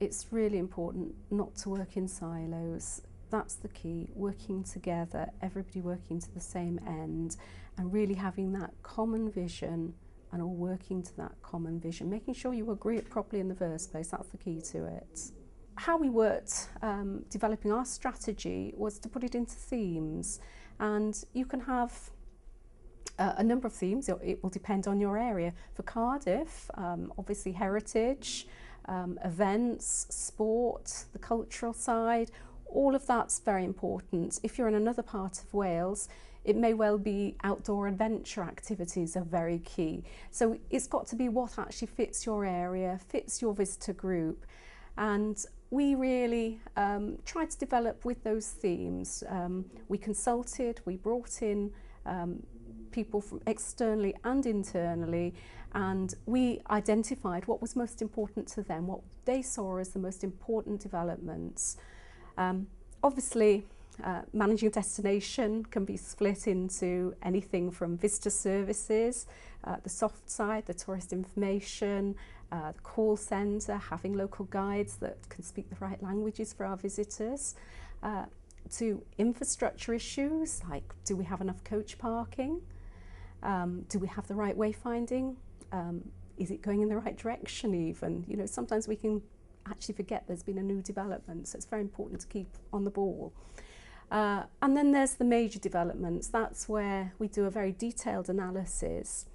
it's really important not to work in silos. That's the key, working together, everybody working to the same end, and really having that common vision and all working to that common vision, making sure you agree it properly in the first place. That's the key to it. How we worked developing our strategy was to put it into themes, and you can have a number of themes. It will depend on your area. For Cardiff, obviously heritage, events, sport, the cultural side, all of that's very important. If you're in another part of Wales, it may well be outdoor adventure activities are very key. So it's got to be what actually fits your area, fits your visitor group. And we really tried to develop with those themes. We consulted, we brought in people from externally and internally, and we identified what was most important to them, what they saw as the most important developments. Obviously, managing a destination can be split into anything from visitor services, the soft side, the tourist information, the call centre, having local guides that can speak the right languages for our visitors, to infrastructure issues like, do we have enough coach parking? Do we have the right wayfinding? Is it going in the right direction even? You know, sometimes we can actually forget there's been a new development, so it's very important to keep on the ball. And then there's the major developments. That's where we do a very detailed analysis.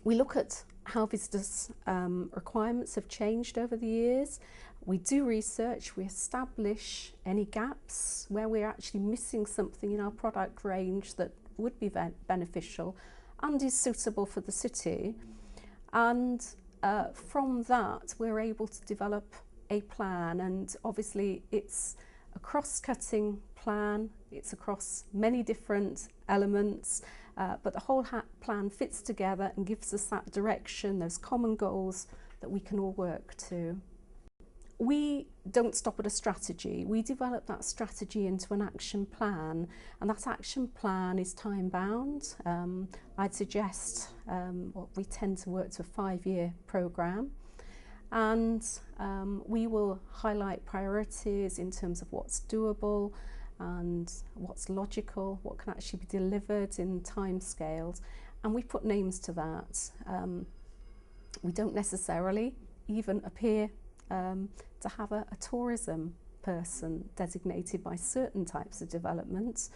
We look at how visitors' requirements have changed over the years. We do research, we establish any gaps where we're actually missing something in our product range that would be beneficial and is suitable for the city. And from that, we're able to develop a plan, and obviously it's a cross-cutting plan, it's across many different elements, but the whole plan fits together and gives us that direction, those common goals that we can all work to. We don't stop at a strategy, we develop that strategy into an action plan, and that action plan is time bound. I'd suggest we tend to work to a 5-year programme, and we will highlight priorities in terms of what's doable and what's logical, what can actually be delivered in time scales, and we put names to that. We don't necessarily even appear to have a tourism person designated by certain types of developments.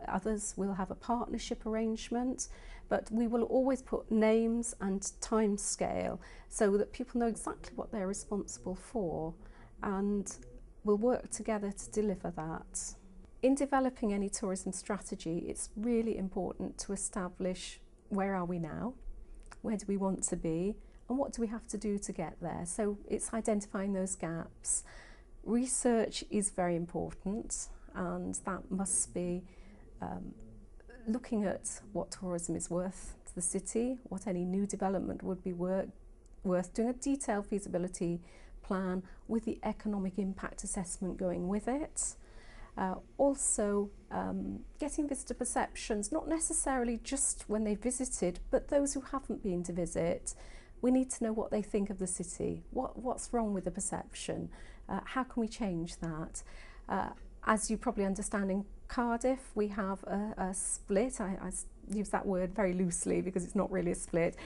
Others will have a partnership arrangement, but we will always put names and time scale so that people know exactly what they're responsible for, and we'll work together to deliver that. In developing any tourism strategy, it's really important to establish where are we now, where do we want to be, and what do we have to do to get there. So it's identifying those gaps. Research is very important, and that must be looking at what tourism is worth to the city, what any new development would be worth, doing a detailed feasibility plan with the economic impact assessment going with it. Also getting visitor perceptions, not necessarily just when they visited, but those who haven't been to visit. We need to know what they think of the city, what's wrong with the perception, how can we change that. As you probably understand, in Cardiff we have a split. I use that word very loosely because it's not really a split.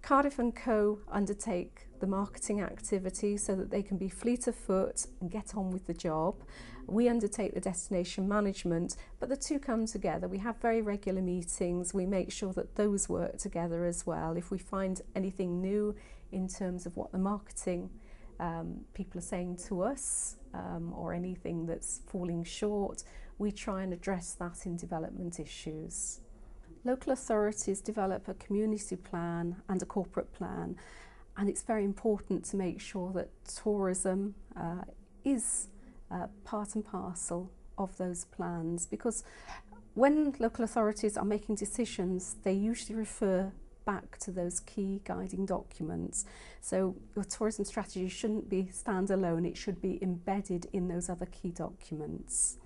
Cardiff & Co undertake the marketing activity so that they can be fleet of foot and get on with the job. We undertake the destination management, but the two come together. We have very regular meetings. We make sure that those work together as well. If we find anything new in terms of what the marketing people are saying to us, or anything that's falling short, we try and address that in development issues. Local authorities develop a community plan and a corporate plan, and it's very important to make sure that tourism is part and parcel of those plans, because when local authorities are making decisions, they usually refer back to those key guiding documents. So your tourism strategy shouldn't be standalone, it should be embedded in those other key documents.